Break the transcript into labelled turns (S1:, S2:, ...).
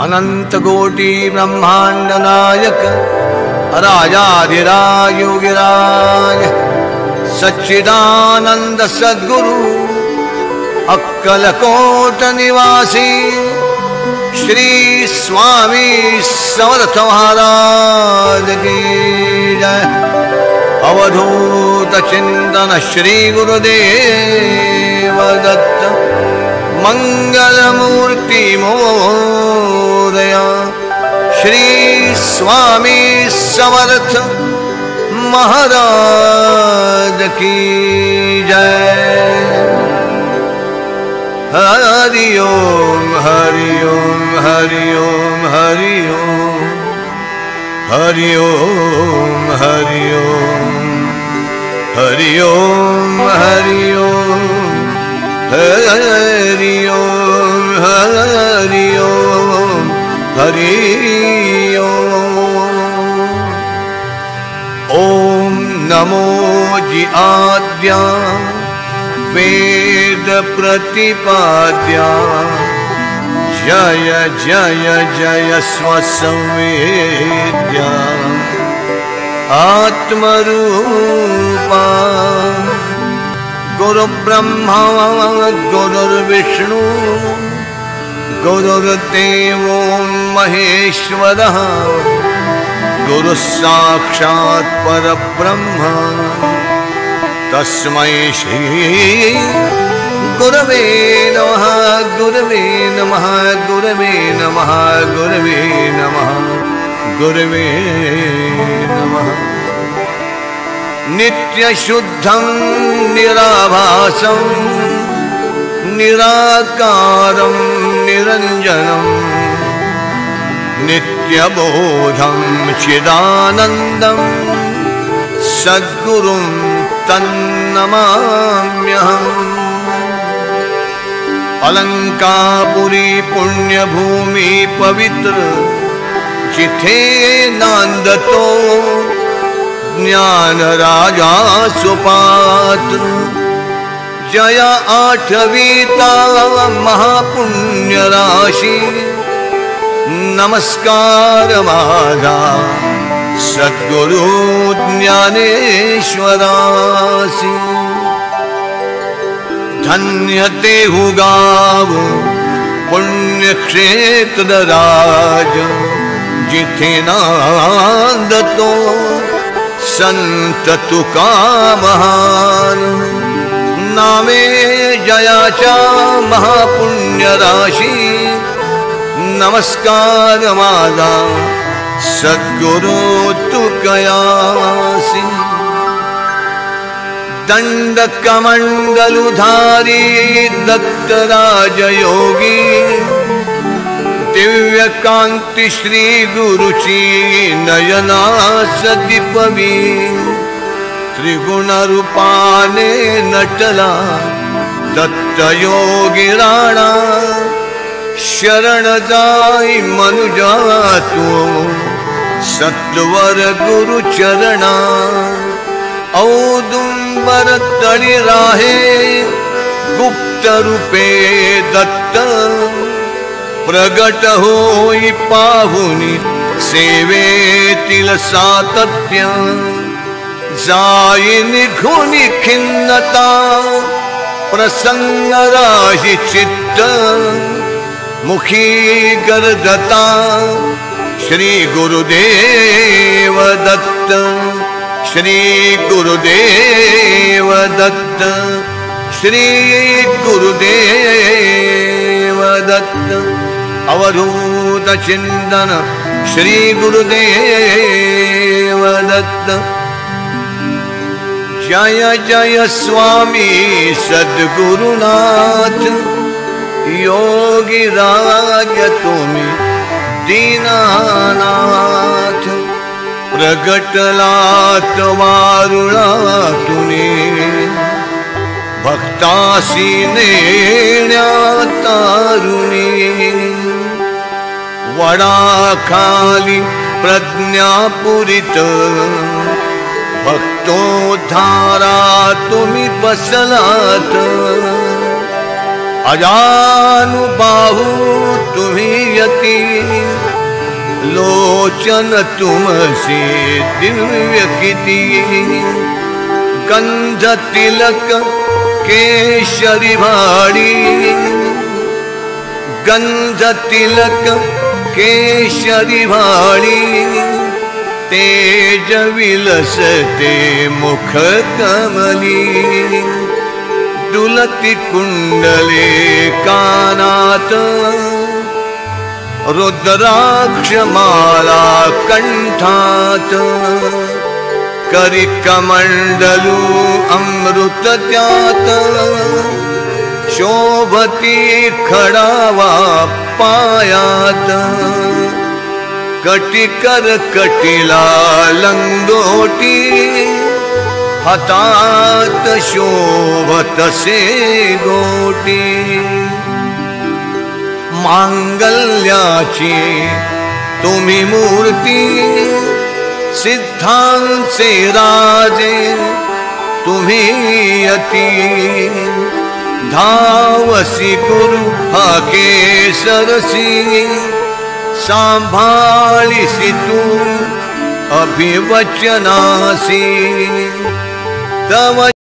S1: अनंत कोटि ब्रह्मांड नायक राजाधिराज योगिराज सच्चिदानंद सद्गुरु अक्कलकोट निवासी श्री स्वामी समर्थ महाराज की जय। अवधूत चिंतन श्री गुरुदेव दत्त मंगल मूर्ति मोरया श्री स्वामी समर्थ महाराज की जय। हरि ओम हरि ओम हरि ओम हरि ओम हरि ओम हरि ओम हरि ओम हरि ओम हरि ओम हरि ओम हरि ओम। ओम नमो जी आद्या वेद प्रतिपाद्या जय जय जय स्वसंवेद्या आत्मरूपा गुरु ब्रह्मा गुरुर्विष्णु गुरुर्देवो महेश्वरः गुरु साक्षात् परब्रह्म तस्मै श्री गुरवे नमः गुरवे नमः गुरवे नमः गुरवे नमः गुरवे नमः। नित्य शुद्धं निराभासं निराकारं निरंजनं नित्यबोधं चिदानन्दं सद्गुरुं तन्नमाम्यहम्। अलंकापुरी पुण्यभूमि पवित्र जिथे नांदतो ज्ञान राजा सुपात्र जया आठवीता महापुण्य राशि नमस्कार माझा सद्गुरु ज्ञानेश्वरासी। धन्य देहु गाव पुण्यक्षेत्र राज जिथे नांदतो संत तुका महान नामे जयाचा महापुण्य राशी नमस्कार माझा सद्गुरु तुकयासी। दंडकमंडलुधारी दत्तराज योगी दिव्य कांति श्री गुरुची नयना सती पवी त्रिगुण रूपाने नटला दत्त योगी राणा शरण जाई मनुजा तू सत्वर गुरु चरणा औदुंबर तळी राहे गुप्त रूपे दत्त प्रगट होई पाहुनी सेवेतील सातत्य जाई निघुनी खिन्नता प्रसन्न राही चित्त मुखी गर्दता श्री गुरुदेव दत्त श्री गुरुदेव दत्त श्री गुरुदेव दत्त। अवधूत चिंतन श्री गुरुदेव दत्त। जय जय स्वामी सद्गुरुनाथ योगी राज तुम्ही दीनानाथ प्रगटलात वारुळातुनी भक्तासी नेण्या तारुणी वडाखाली प्रज्ञापुरित भक्तोद्धारा तुम्ही बसलात अजानुबाहु तुम्ही यती, लोचन तुमसे दिव्य किती। गंध तिलक केशरी भाडी, गंध तिलक केशरी भाडी। तेज विलसते मुख कमली, दुलती कुंडले कानात। रुद्राक्षमाला कंठात, करी कमंडलू अमृत त्यात। शोभती खडावा पायात, कटिकर कटिला लंगोटी। हातात शोभतसे गोटी, मांगल्याची तुम्ही मूर्ती। सिद्धांचे राजे तुम्ही अति, धावसी गुरु हा केसरसी। सांभाळीसी तू अभिवचनासी, तव